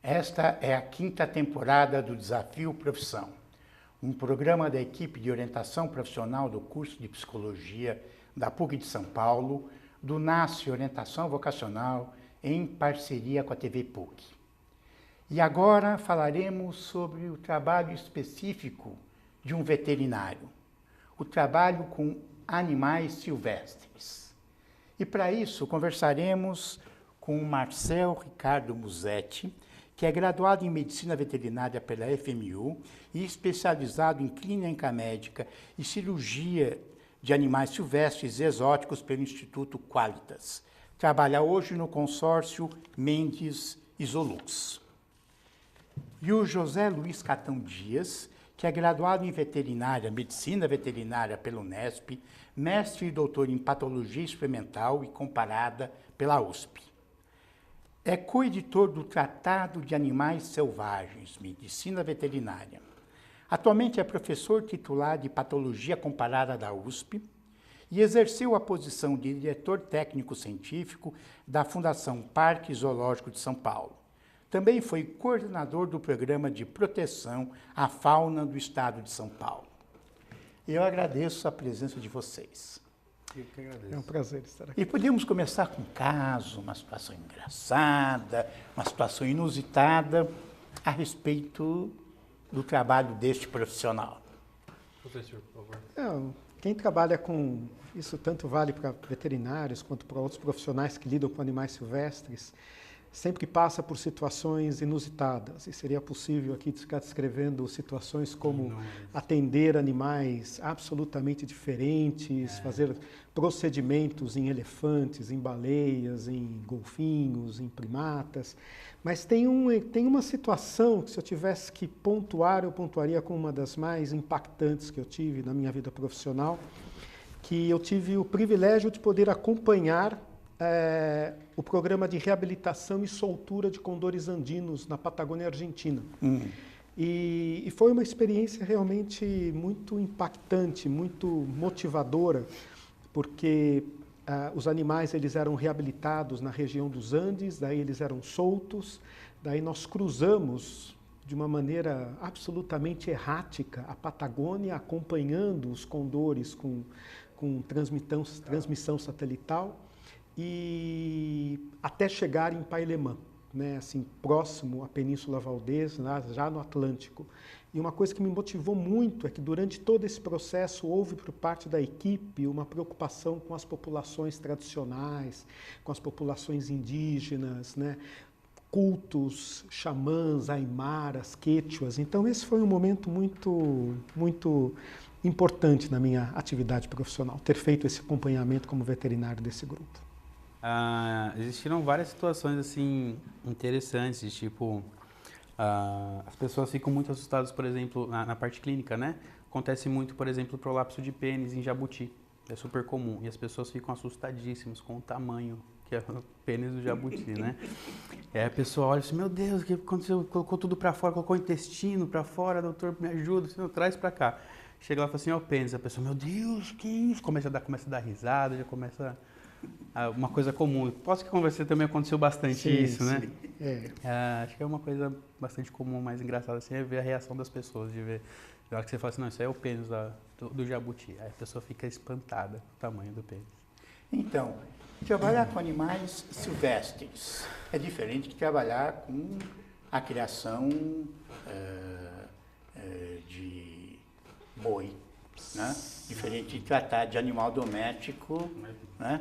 Esta é a quinta temporada do Desafio Profissão, um programa da equipe de orientação profissional do curso de Psicologia da PUC de São Paulo, do NASCE Orientação Vocacional, em parceria com a TV PUC. E agora falaremos sobre o trabalho específico de um veterinário, o trabalho com animais silvestres. E para isso conversaremos com o Marcel Ricardo Musetti, que é graduado em Medicina Veterinária pela FMU e especializado em clínica médica e cirurgia de animais silvestres e exóticos pelo Instituto Qualitas. Trabalha hoje no consórcio Mendes Isolux. E o José Luiz Catão Dias, que é graduado em veterinária, medicina veterinária pela Unesp, mestre e doutor em patologia experimental e comparada pela USP. É coeditor do Tratado de Animais Selvagens, Medicina Veterinária. Atualmente é professor titular de Patologia Comparada da USP e exerceu a posição de diretor técnico-científico da Fundação Parque Zoológico de São Paulo. Também foi coordenador do Programa de Proteção à Fauna do Estado de São Paulo. Eu agradeço a presença de vocês. Eu que agradeço. É um prazer estar aqui. E podíamos começar com um caso, uma situação engraçada, uma situação inusitada a respeito do trabalho deste profissional. Professor, por favor. Quem trabalha com isso tanto vale para veterinários quanto para outros profissionais que lidam com animais silvestres, sempre passa por situações inusitadas. E seria possível aqui ficar descrevendo situações como atender animais absolutamente diferentes, fazer procedimentos em elefantes, em baleias, em golfinhos, em primatas. Mas tem uma situação que, se eu tivesse que pontuar, eu pontuaria como uma das mais impactantes que eu tive na minha vida profissional, que eu tive o privilégio de poder acompanhar o programa de reabilitação e soltura de condores andinos na Patagônia Argentina. E foi uma experiência realmente muito impactante, muito motivadora, porque os animais eles eram reabilitados na região dos Andes, daí eles eram soltos, daí nós cruzamos de uma maneira absolutamente errática a Patagônia, acompanhando os condores com transmissão satelital, e até chegar em Pailemã, né, assim, próximo à Península Valdez, já no Atlântico. E uma coisa que me motivou muito é que durante todo esse processo houve por parte da equipe uma preocupação com as populações tradicionais, com as populações indígenas, né, cultos, xamãs, aimaras, quechuas. Então esse foi um momento muito importante na minha atividade profissional, ter feito esse acompanhamento como veterinário desse grupo. Existiram várias situações assim interessantes, tipo, as pessoas ficam muito assustadas, por exemplo, na parte clínica, né? Acontece muito, por exemplo, prolapso de pênis em jabuti, é super comum, e as pessoas ficam assustadíssimas com o tamanho que é o pênis do jabuti, né? E aí a pessoa olha assim, meu Deus, o que aconteceu? Colocou tudo pra fora, colocou o intestino pra fora, doutor, me ajuda, você não traz pra cá. Chega lá e fala assim, ó, o pênis, a pessoa, meu Deus, que isso? Começa a dar risada, já começa... uma coisa comum. Posso que com você também aconteceu bastante isso, né? Acho que é uma coisa bastante comum, mais engraçada assim, é ver a reação das pessoas, de ver, na hora que você fala assim, não, isso aí é o pênis do jabuti. Aí a pessoa fica espantada com o tamanho do pênis. Então, trabalhar com animais silvestres é diferente de trabalhar com a criação de boi, né? Diferente de tratar de animal doméstico, né?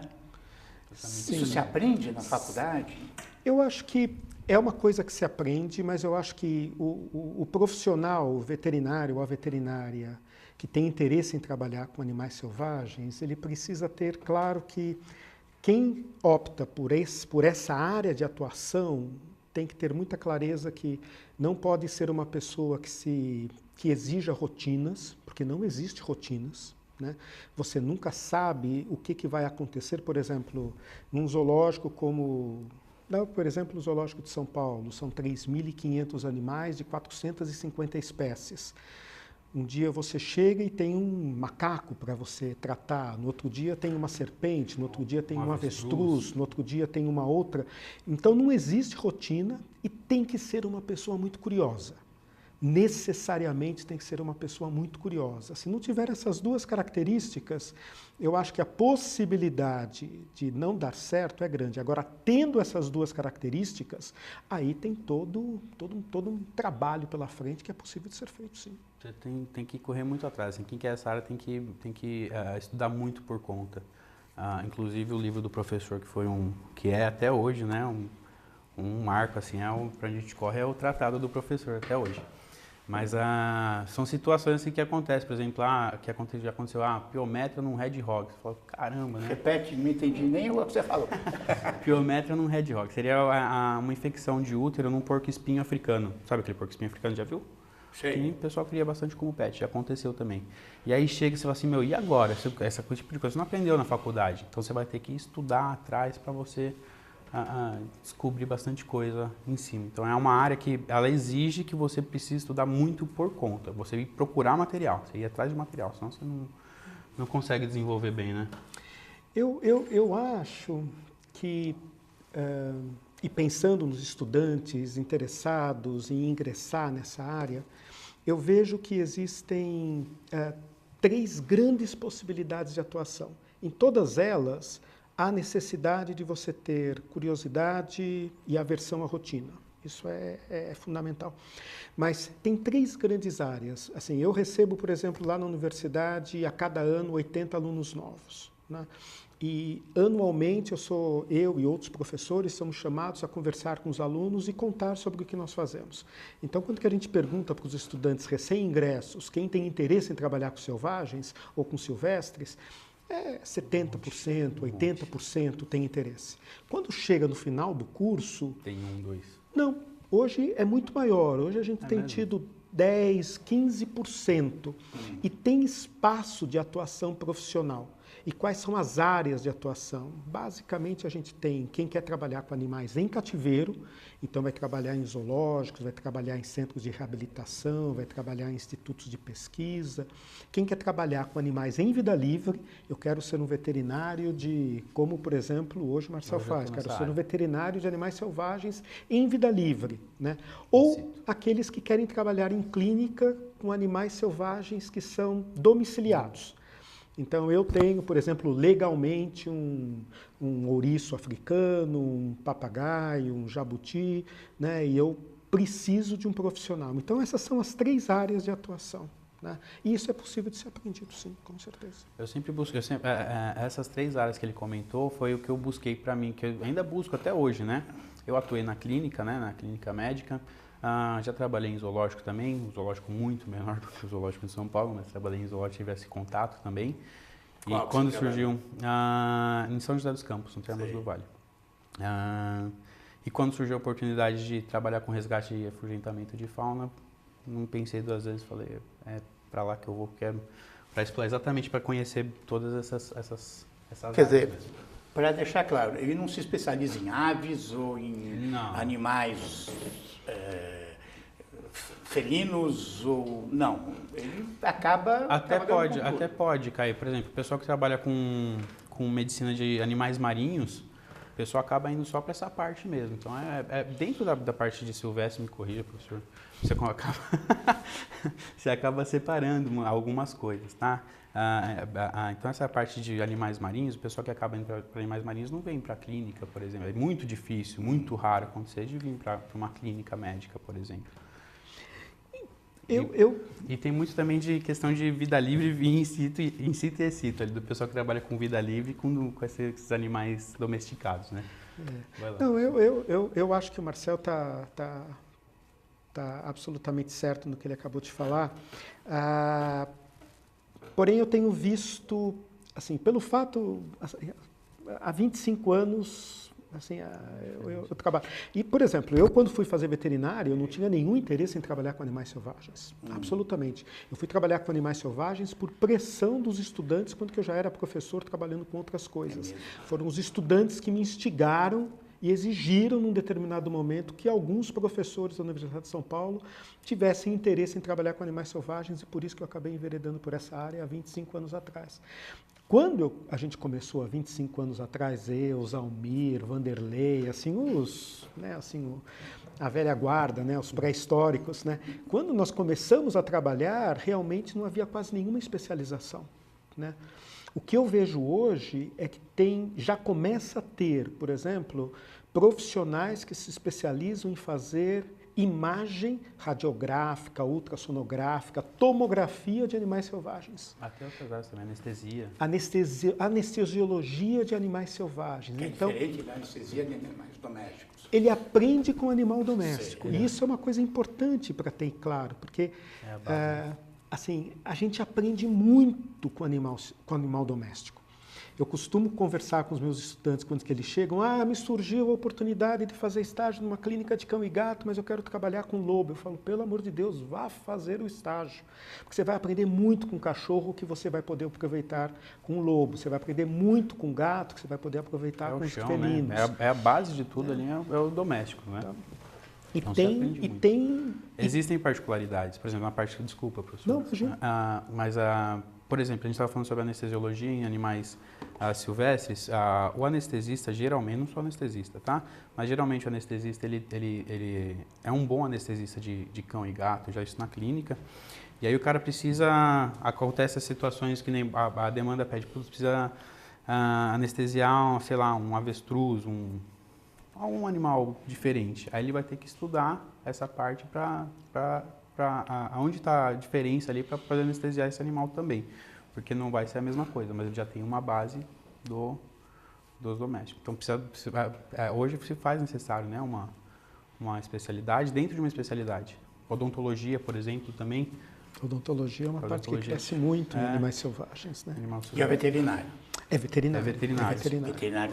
Sim. Isso se aprende na faculdade? Eu acho que é uma coisa que se aprende, mas eu acho que o profissional, o veterinário ou a veterinária que tem interesse em trabalhar com animais selvagens, ele precisa ter claro que quem opta por essa área de atuação tem que ter muita clareza que não pode ser uma pessoa que exija rotinas, porque não existe rotinas. Né? Você nunca sabe o que vai acontecer, por exemplo, num zoológico como, por exemplo, o Zoológico de São Paulo, são 3.500 animais de 450 espécies. Um dia você chega e tem um macaco para você tratar, no outro dia tem uma serpente, no outro dia tem um avestruz, no outro dia tem uma outra. Então não existe rotina e tem que ser uma pessoa muito curiosa. Necessariamente tem que ser uma pessoa muito curiosa. Se não tiver essas duas características, eu acho que a possibilidade de não dar certo é grande. Agora, tendo essas duas características, aí tem todo um trabalho pela frente que é possível de ser feito, sim. Você tem que correr muito atrás. Quem quer essa área tem que estudar muito por conta. Inclusive o livro do professor, que é até hoje, né, um marco, assim, para a gente correr, é o tratado do professor até hoje. Mas são situações assim que acontecem, por exemplo, já aconteceu, piometra num Red Hog. Você fala, caramba, né? Repete, não entendi nem o que você falou. Piometra num Red Hog. Seria uma infecção de útero num porco-espinho africano. Sabe aquele porco-espinho africano, já viu? Sei. Que o pessoal cria bastante como pet, já aconteceu também. E aí chega e você fala assim, e agora? Esse tipo de coisa você não aprendeu na faculdade. Então você vai ter que estudar atrás para você descobrir bastante coisa em cima. Então é uma área que ela exige que você precise estudar muito por conta. Você ir procurar material, você ir atrás de material, senão você não consegue desenvolver bem, né? Eu acho que, e pensando nos estudantes interessados em ingressar nessa área, eu vejo que existem 3 grandes possibilidades de atuação. Em todas elas, há necessidade de você ter curiosidade e aversão à rotina. Isso é fundamental. Mas tem 3 grandes áreas. Assim, eu recebo, por exemplo, lá na universidade, a cada ano, 80 alunos novos, né? E, anualmente, eu e outros professores somos chamados a conversar com os alunos e contar sobre o que nós fazemos. Então, quando que a gente pergunta para os estudantes recém-ingressos quem tem interesse em trabalhar com selvagens ou com silvestres, 70%, 80% tem interesse. Quando chega no final do curso... Tem 1, 2. Não, hoje é muito maior. Hoje a gente tem mesmo? tido 10%, 15%. E tem espaço de atuação profissional. E quais são as áreas de atuação? Basicamente, a gente tem quem quer trabalhar com animais em cativeiro, então vai trabalhar em zoológicos, vai trabalhar em centros de reabilitação, vai trabalhar em institutos de pesquisa. Quem quer trabalhar com animais em vida livre, eu quero ser um veterinário como, por exemplo, hoje o Marcel faz, quero ser um veterinário de animais selvagens em vida livre, né? Ou aqueles que querem trabalhar em clínica com animais selvagens que são domiciliados. Então, eu tenho, por exemplo, legalmente um ouriço africano, um papagaio, um jabuti, né? E eu preciso de um profissional. Então, essas são as 3 áreas de atuação, né? E isso é possível de ser aprendido, sim, com certeza. Eu sempre busco, essas 3 áreas que ele comentou foi o que eu busquei para mim, que eu ainda busco até hoje, né? Eu atuei na clínica, né? Na clínica médica. Já trabalhei em zoológico também, um zoológico muito menor do que o zoológico de São Paulo, mas trabalhei em zoológico, tive esse contato também. Qual E quando surgiu, em São José dos Campos, no Termas do Vale. E quando surgiu a oportunidade de trabalhar com resgate e afugentamento de fauna, não pensei 2 vezes, falei, é para lá que eu vou, quero, para explorar, exatamente para conhecer todas essas Quer dizer, para deixar claro, ele não se especializa em aves ou em animais felinos ou... Não, ele acaba... Até pode, Caio. Por exemplo, o pessoal que trabalha com medicina de animais marinhos, o pessoal acaba indo só para essa parte mesmo. Então, dentro da parte de silvestre, me corrija, professor, você acaba separando algumas coisas, tá? Então, essa parte de animais marinhos, o pessoal que acaba indo para animais marinhos não vem para a clínica, por exemplo. É muito difícil, muito raro acontecer de vir para uma clínica médica, por exemplo. E tem muito também de questão de vida livre in situ e excito, do pessoal que trabalha com vida livre com esses animais domesticados, né? Não, eu acho que o Marcel está absolutamente certo no que ele acabou de falar. Porém, eu tenho visto, assim, pelo fato, assim, há 25 anos... Assim, eu trabalho. E, por exemplo, eu quando fui fazer veterinário, eu não tinha nenhum interesse em trabalhar com animais selvagens. Absolutamente. Eu fui trabalhar com animais selvagens por pressão dos estudantes, quando que eu já era professor trabalhando com outras coisas. Foram os estudantes que me instigaram e exigiram, num determinado momento, que alguns professores da Universidade de São Paulo tivessem interesse em trabalhar com animais selvagens, e por isso que eu acabei enveredando por essa área há 25 anos atrás. Quando a gente começou há 25 anos atrás, eu, Zalmir, Vanderlei, assim, a velha guarda, né, os pré-históricos, né, quando nós começamos a trabalhar, realmente não havia quase nenhuma especialização, né? O que eu vejo hoje é que já começa a ter, por exemplo, profissionais que se especializam em fazer imagem radiográfica, ultrassonográfica, tomografia de animais selvagens. Até outras áreas também, anestesia. Anestesiologia de animais selvagens. Que é diferente da anestesia de animais domésticos. Ele aprende com o animal doméstico. Sim, e isso é uma coisa importante para ter claro, porque assim, a gente aprende muito com o animal doméstico. Eu costumo conversar com os meus estudantes quando eles chegam, me surgiu a oportunidade de fazer estágio numa clínica de cão e gato, mas eu quero trabalhar com lobo. Eu falo, pelo amor de Deus, vá fazer o estágio, porque você vai aprender muito com cachorro que você vai poder aproveitar com lobo, você vai aprender muito com gato que você vai poder aproveitar com os felinos. Né? É a base de tudo ali, é o doméstico, né? Então, Existem particularidades, por exemplo, na parte... Desculpa, professor. Não, imagina. Por exemplo, a gente estava falando sobre anestesiologia em animais silvestres. O anestesista, geralmente, não sou anestesista, tá? Mas geralmente o anestesista, ele é um bom anestesista de cão e gato, já isso na clínica. E aí o cara precisa... Acontece as situações que nem a demanda pede, precisa anestesiar, sei lá, um avestruz, um animal diferente. Aí ele vai ter que estudar essa parte onde está a diferença ali para poder anestesiar esse animal também. Porque não vai ser a mesma coisa, mas ele já tem uma base dos domésticos. Então, hoje se faz necessário, né, uma especialidade dentro de uma especialidade. Odontologia, por exemplo, também. Odontologia é uma parte que cresce muito em animais selvagens, né? E a veterinária? É veterinário.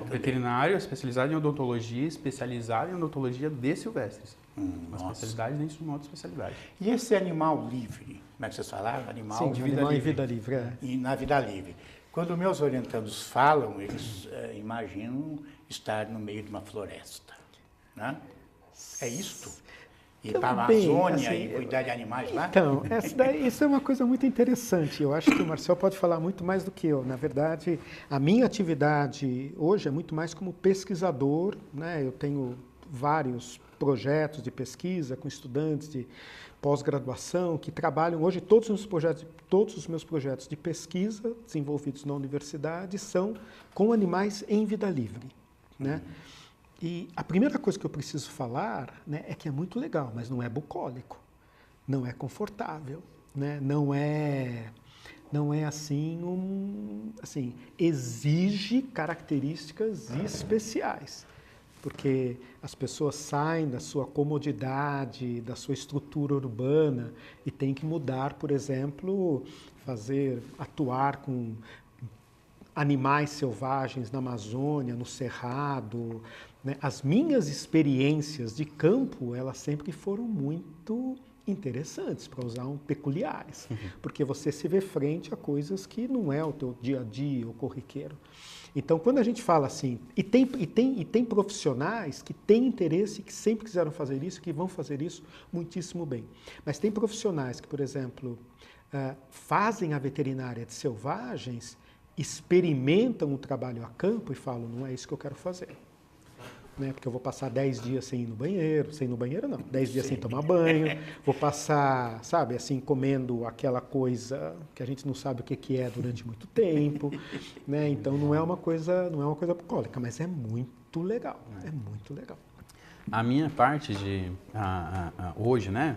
Veterinário, especializado em odontologia, especializado em odontologia de silvestres. Uma especialidade dentro de uma outra especialidade. E esse animal livre, como é que vocês falaram? Animal de vida livre. Em vida livre, E na vida livre. Quando meus orientandos falam, eles imaginam estar no meio de uma floresta, né? É isto? Ir para a Amazônia e cuidar de animais lá? Então, isso é uma coisa muito interessante. Eu acho que o Marcel pode falar muito mais do que eu. Na verdade, a minha atividade hoje é muito mais como pesquisador, né? Eu tenho vários projetos de pesquisa com estudantes de pós-graduação que trabalham hoje. Todos os meus projetos de pesquisa desenvolvidos na universidade são com animais em vida livre, né? E a primeira coisa que eu preciso falar, né, é que é muito legal, mas não é bucólico, não é confortável, né, não é assim, exige características especiais, porque as pessoas saem da sua comodidade, da sua estrutura urbana e têm que mudar, por exemplo, atuar com animais selvagens na Amazônia, no Cerrado, né? As minhas experiências de campo, elas sempre foram muito interessantes, para usar peculiares, porque você se vê frente a coisas que não é o teu dia a dia, o corriqueiro. Então, quando a gente fala assim, e tem profissionais que têm interesse, que sempre quiseram fazer isso, que vão fazer isso muitíssimo bem. Mas tem profissionais que, por exemplo, fazem a veterinária de selvagens, experimentam o trabalho a campo e falam, não é isso que eu quero fazer. Né? Porque eu vou passar 10 dias sem ir no banheiro, 10 dias sem tomar banho, vou passar, sabe, assim, comendo aquela coisa que a gente não sabe o que é durante muito tempo, né? Então não é uma coisa bucólica, mas é muito legal, é muito legal. A minha parte hoje, né,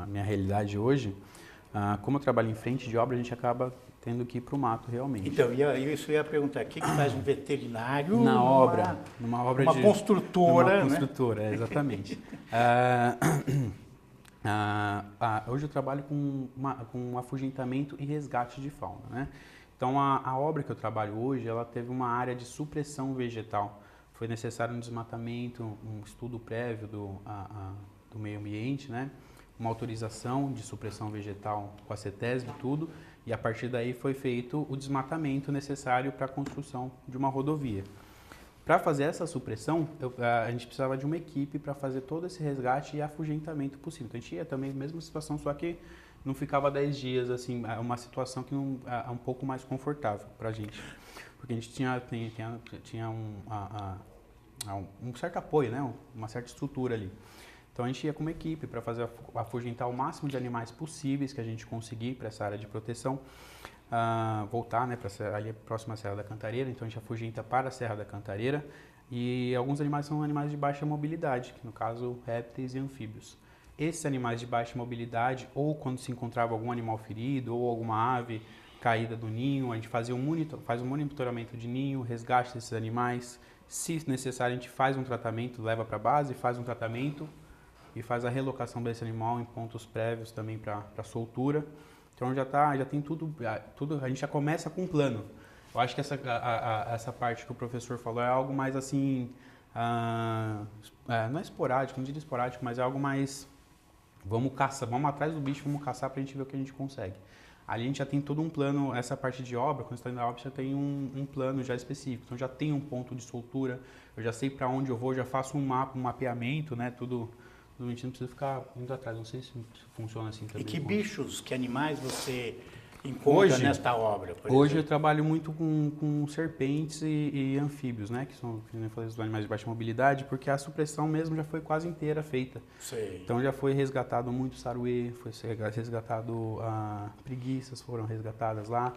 minha realidade hoje, como eu trabalho em frente de obra, a gente acaba tendo que ir para o mato realmente. Então, isso eu ia perguntar, o que faz um veterinário numa obra uma construtora, numa construtora, exatamente. Hoje eu trabalho com afugentamento e resgate de fauna, né? Então, a obra que eu trabalho hoje, ela teve uma área de supressão vegetal. Foi necessário um desmatamento, um estudo prévio do meio ambiente, né? Uma autorização de supressão vegetal com a CETESB e tudo, e a partir daí foi feito o desmatamento necessário para a construção de uma rodovia. Para fazer essa supressão, a gente precisava de uma equipe para fazer todo esse resgate e afugentamento possível. Então a gente ia também, mesma situação, só que não ficava 10 dias, assim, uma situação que é um pouco mais confortável para a gente. Porque a gente tinha um certo apoio, né? Uma certa estrutura ali. Então a gente ia com uma equipe para fazer afugentar o máximo de animais possíveis que a gente conseguir para essa área de proteção. Voltar, né, para ali próxima à Serra da Cantareira, então a gente afugenta para a Serra da Cantareira, e alguns animais são animais de baixa mobilidade, que no caso répteis e anfíbios. Esses animais de baixa mobilidade, ou quando se encontrava algum animal ferido, ou alguma ave caída do ninho, a gente faz um monitoramento de ninho, resgate desses animais. Se necessário, a gente faz um tratamento, leva para a base, faz um tratamento e faz a relocação desse animal em pontos prévios também para soltura. Então já tem tudo, a gente já começa com um plano. Eu acho que essa parte que o professor falou é algo mais assim, não é esporádico, não diria esporádico, mas é algo mais, vamos caçar, vamos atrás do bicho, vamos caçar para a gente ver o que a gente consegue. Ali a gente já tem todo um plano, essa parte de obra, quando você está indo na obra, já tem um plano já específico. Então já tem um ponto de soltura, eu já sei para onde eu vou, já faço um mapeamento, né, tudo. A gente não precisa ficar indo atrás, não sei se funciona assim também. E que bichos, que animais você encontra nesta obra? Hoje eu trabalho muito com serpentes e anfíbios, né? Que são, como eu falei, os animais de baixa mobilidade, porque a supressão mesmo já foi quase inteira feita. Sei. Então já foi resgatado muito saruê, foi resgatado preguiças, foram resgatadas lá,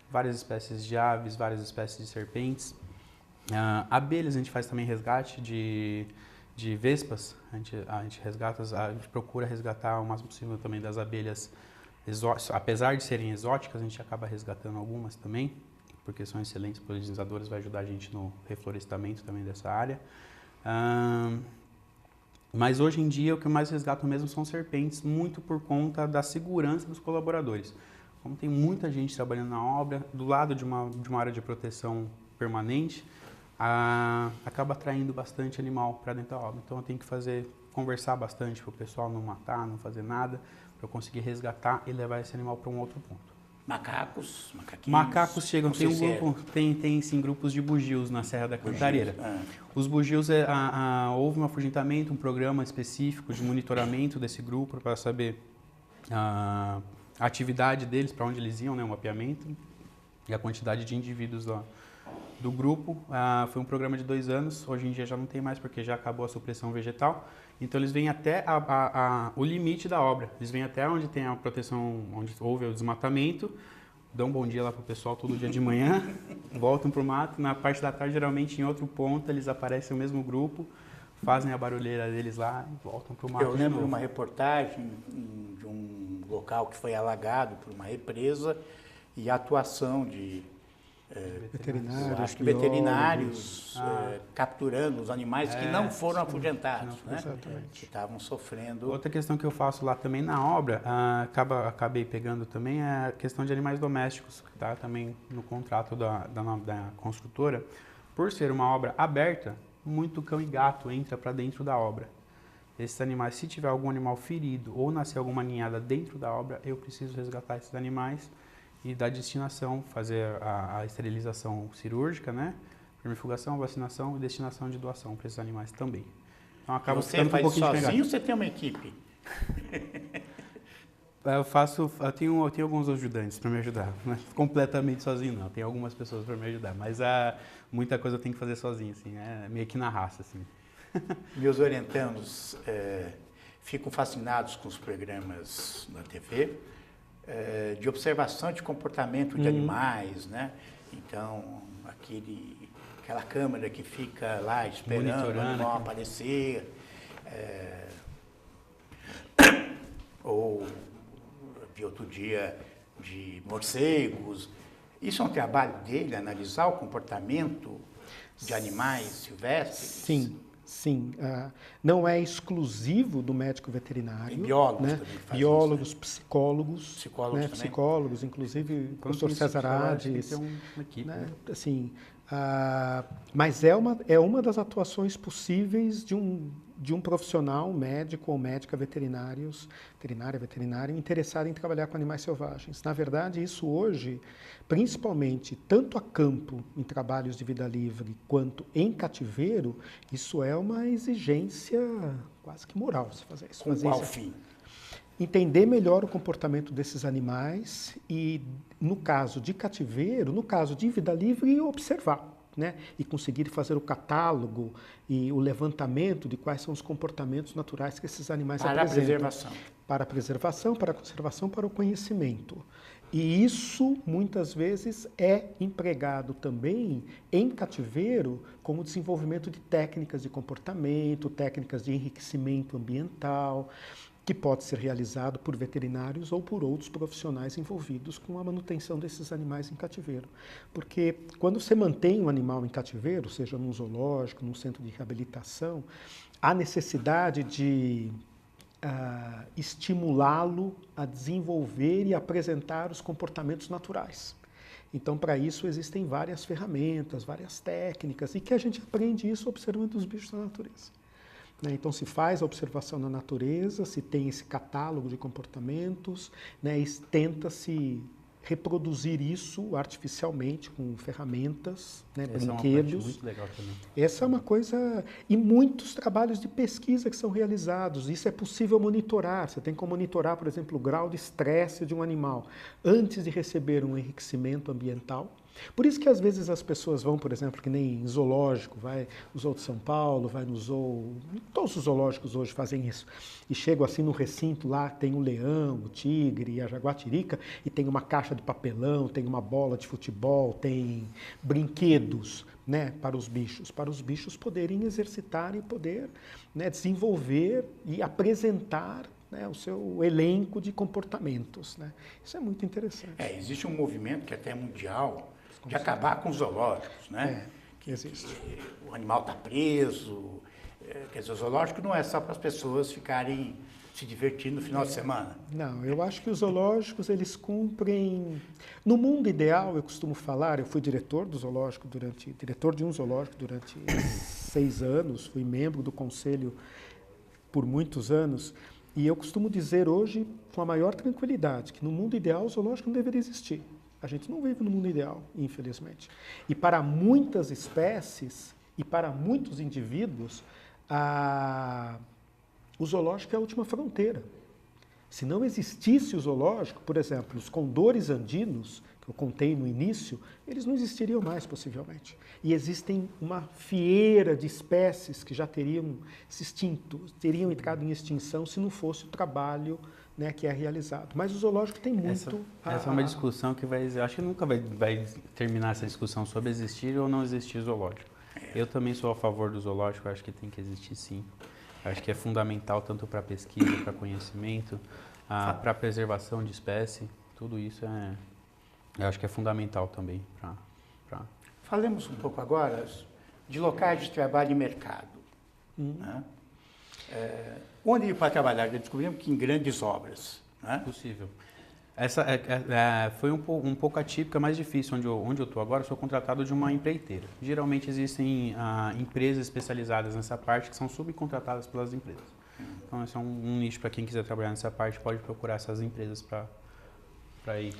várias espécies de aves, várias espécies de serpentes. Abelhas a gente faz também resgate de vespas, a gente resgata, a gente procura resgatar o máximo possível também das abelhas exóticas. Apesar de serem exóticas, a gente acaba resgatando algumas também, porque são excelentes polinizadoras, vai ajudar a gente no reflorestamento também dessa área. Mas hoje em dia o que eu mais resgato mesmo são serpentes, muito por conta da segurança dos colaboradores. Como tem muita gente trabalhando na obra, do lado de uma área de proteção permanente, acaba atraindo bastante animal para dentro da obra. Então eu tenho que conversar bastante para o pessoal não matar, não fazer nada, para eu conseguir resgatar e levar esse animal para um outro ponto. Macaquinhos? Macacos chegam, tem um grupo, tem sim grupos de bugios na Serra da Cantareira. Os bugios, houve um afugentamento, um programa específico de monitoramento desse grupo para saber a atividade deles, para onde eles iam, né, o mapeamento e a quantidade de indivíduos do grupo. Foi um programa de 2 anos, hoje em dia já não tem mais porque já acabou a supressão vegetal. Então eles vêm até o limite da obra, eles vêm até onde tem a proteção, onde houve o desmatamento, dão um bom dia lá para o pessoal todo dia de manhã, voltam para o mato, na parte da tarde geralmente em outro ponto eles aparecem o mesmo grupo, fazem a barulheira deles lá e voltam para o mato. Eu lembro de uma reportagem de um local que foi alagado por uma represa e a atuação de veterinários, acho que veterinários capturando os animais que não foram afugentados, né? Exatamente. Que estavam sofrendo. Outra questão que eu faço lá também na obra, acabei pegando também, é a questão de animais domésticos, que está também no contrato da construtora. Por ser uma obra aberta, muito cão e gato entra para dentro da obra. Esses animais, se tiver algum animal ferido ou nascer alguma ninhada dentro da obra, eu preciso resgatar esses animais e dar destinação, fazer a esterilização cirúrgica, né? Vermifugação, vacinação e destinação de doação para esses animais também. Então acaba Você faz um sozinho ou você tem uma equipe? Eu tenho alguns ajudantes para me ajudar, né? Completamente sozinho não, tem algumas pessoas para me ajudar, mas muita coisa eu tenho que fazer sozinho, assim, meio que na raça, assim. Meus orientandos ficam fascinados com os programas da TV, de observação de comportamento de animais, né? Então, aquela câmera que fica lá esperando o animal aparecer, ou vi outro dia de morcegos. Isso é um trabalho dele, analisar o comportamento de animais silvestres? Sim. Não é exclusivo do médico veterinário. Tem biólogos, né? também fazem Biólogos, isso, né? psicólogos. Psicólogos também? Psicólogos, inclusive o professor César Hades. Tem uma equipe, né? né? Assim, Mas é uma das atuações possíveis de um profissional, médico ou médica veterinária, interessado em trabalhar com animais selvagens. Na verdade, isso hoje, principalmente tanto a campo, em trabalhos de vida livre, quanto em cativeiro, isso é uma exigência quase que moral, se fazer isso. Com qual fim? Entender melhor o comportamento desses animais e, no caso de cativeiro, no caso de vida livre, observar, né? E conseguir fazer o catálogo e o levantamento de quais são os comportamentos naturais que esses animais apresentam. Para a preservação. Para a preservação, para a conservação, para o conhecimento. E isso, muitas vezes, é empregado também em cativeiro como desenvolvimento de técnicas de comportamento, técnicas de enriquecimento ambiental, que pode ser realizado por veterinários ou por outros profissionais envolvidos com a manutenção desses animais em cativeiro. Porque quando você mantém um animal em cativeiro, seja num zoológico, num centro de reabilitação, há necessidade de estimulá-lo a desenvolver e apresentar os comportamentos naturais. Então, para isso, existem várias ferramentas, várias técnicas, e que a gente aprende isso observando os bichos da natureza. Então, se faz a observação na natureza, se tem esse catálogo de comportamentos, né, e tenta-se reproduzir isso artificialmente com ferramentas, né, brinquedos. É uma parte muito legal também. Essa é uma coisa... E muitos trabalhos de pesquisa que são realizados. Isso é possível monitorar. Você tem como monitorar, por exemplo, o grau de estresse de um animal antes de receber um enriquecimento ambiental. Por isso que às vezes as pessoas vão, por exemplo, que nem em zoológico, vai no Zoo de São Paulo, vai no Zoo... Todos os zoológicos hoje fazem isso. E chegam assim no recinto, lá tem o leão, o tigre, a jaguatirica, e tem uma caixa de papelão, tem uma bola de futebol, tem brinquedos, né, para os bichos poderem exercitar e poder, né, desenvolver e apresentar, né, o seu elenco de comportamentos, né? Isso é muito interessante. Existe um movimento que até é mundial de acabar com os zoológicos, né? Existe. O animal está preso. Quer dizer, o zoológico não é só para as pessoas ficarem se divertindo no final de semana. Não, eu acho que os zoológicos, eles cumprem... No mundo ideal, eu costumo falar, eu fui diretor de um zoológico durante 6 anos, fui membro do conselho por muitos anos, e eu costumo dizer hoje, com a maior tranquilidade, que no mundo ideal o zoológico não deveria existir. A gente não vive no mundo ideal, infelizmente. E para muitas espécies e para muitos indivíduos, o zoológico é a última fronteira. Se não existisse o zoológico, por exemplo, os condores andinos, que eu contei no início, eles não existiriam mais, possivelmente. E existem uma fieira de espécies que já teriam se extinto, teriam entrado em extinção se não fosse o trabalho, né, que é realizado. Mas o zoológico tem muito... Essa é uma discussão que eu acho que nunca vai terminar essa discussão sobre existir ou não existir zoológico. Eu também sou a favor do zoológico, acho que tem que existir sim. Acho que é fundamental tanto para pesquisa, para conhecimento, para preservação de espécie, tudo isso eu acho que é fundamental também. Falemos um pouco agora de locais de trabalho e mercado. Né? Onde ir para trabalhar? Já descobrimos que em grandes obras. Né? Possível. Essa foi um pouco atípica, mais difícil. Onde eu estou agora, eu sou contratado de uma empreiteira. Geralmente existem empresas especializadas nessa parte que são subcontratadas pelas empresas. Então, esse é um nicho para quem quiser trabalhar nessa parte, pode procurar essas empresas para ir.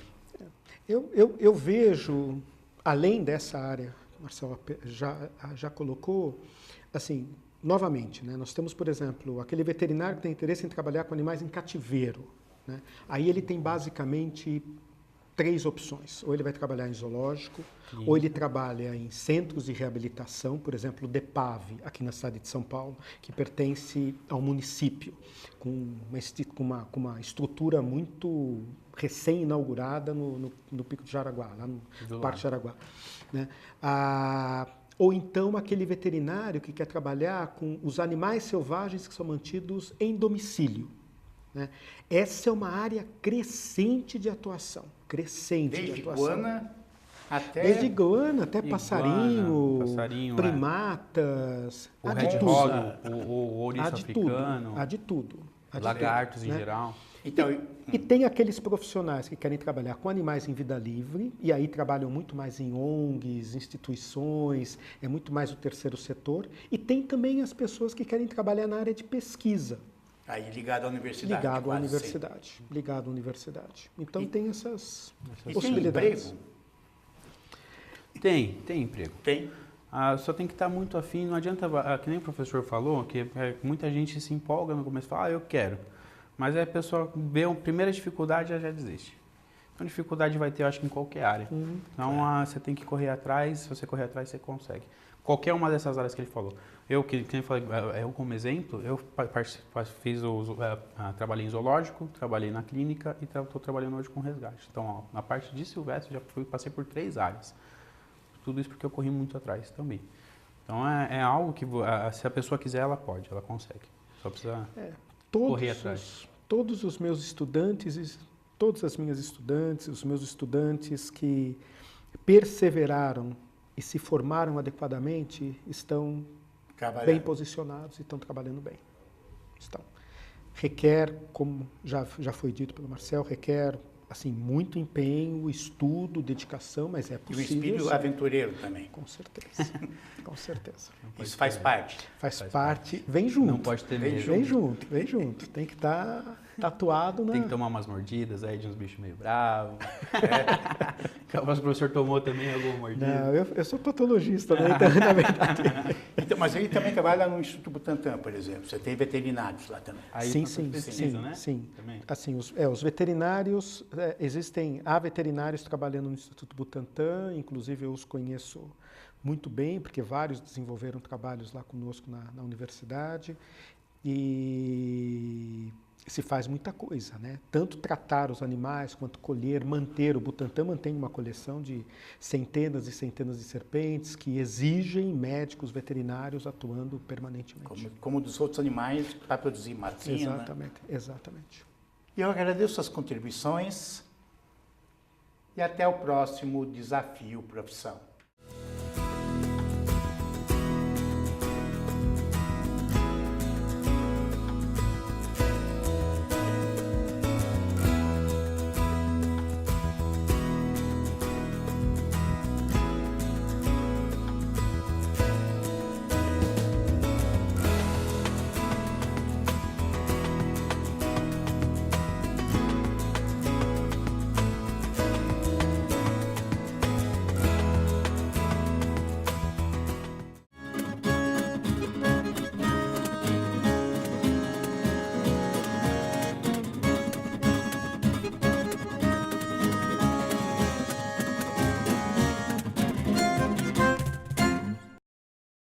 Eu vejo, além dessa área que o Marcelo já colocou, assim, novamente, né, nós temos, por exemplo, aquele veterinário que tem interesse em trabalhar com animais em cativeiro. Né? Aí ele tem basicamente 3 opções. Ou ele vai trabalhar em zoológico, ou ele trabalha em centros de reabilitação, por exemplo, o DEPAV, aqui na cidade de São Paulo, que pertence ao município, com uma estrutura muito recém-inaugurada no Pico de Jaraguá, lá no Parque Jaraguá. Né? Ou então aquele veterinário que quer trabalhar com os animais selvagens que são mantidos em domicílio. Né? Essa é uma área crescente de atuação. Desde iguana até passarinho, primatas, o hedgehog, o ouriço africano, há de tudo. lagartos em geral. Então, E tem aqueles profissionais que querem trabalhar com animais em vida livre, e aí trabalham muito mais em ONGs, instituições, é muito mais o terceiro setor. E tem também as pessoas que querem trabalhar na área de pesquisa. aí ligado à universidade. Ligado à quase universidade. Ligado à universidade. Então tem essas sempre. E possibilidades. tem emprego? Tem emprego. Tem. Só tem que estar muito afim, não adianta, que nem o professor falou, que muita gente se empolga no começo e fala, eu quero. Mas aí a pessoa vê a primeira dificuldade e já desiste. Então dificuldade vai ter, eu acho que em qualquer área. Então você tem que correr atrás, se você correr atrás você consegue. Qualquer uma dessas áreas que ele falou. Eu, que nem falei, eu como exemplo, eu trabalhei em zoológico, trabalhei na clínica e estou trabalhando hoje com resgate. Então, na parte de silvestre, passei por 3 áreas. Tudo isso porque eu corri muito atrás também. Então, é algo que, se a pessoa quiser, ela pode, ela consegue. Só precisa correr atrás. Todos os meus estudantes, todas as minhas estudantes, os meus estudantes que perseveraram e se formaram adequadamente estão bem posicionados e estão trabalhando bem. Estão. Requer, como já foi dito pelo Marcel, requer assim, muito empenho, estudo, dedicação, mas é possível. E o espírito aventureiro também. Com certeza, com certeza. Isso faz parte. Faz parte. Vem junto. Não pode ter medo. Vem junto. Tem que estar tatuado na... Tem que tomar umas mordidas aí de uns bichos meio bravos. Capaz que o professor tomou também alguma mordida. Não, eu sou patologista, né? Então, na verdade... Então, mas ele também trabalha no Instituto Butantan, por exemplo. Você tem veterinários lá também. Aí sim, né? sim. Também. Assim, os veterinários, há veterinários trabalhando no Instituto Butantan, inclusive eu os conheço muito bem, porque vários desenvolveram trabalhos lá conosco na universidade, e se faz muita coisa, né? Tanto tratar os animais, quanto colher, manter. O Butantan mantém uma coleção de centenas e centenas de serpentes que exigem médicos veterinários atuando permanentemente. Como dos outros animais, para produzir matina. Exatamente. E eu agradeço as contribuições e até o próximo Desafio Profissão.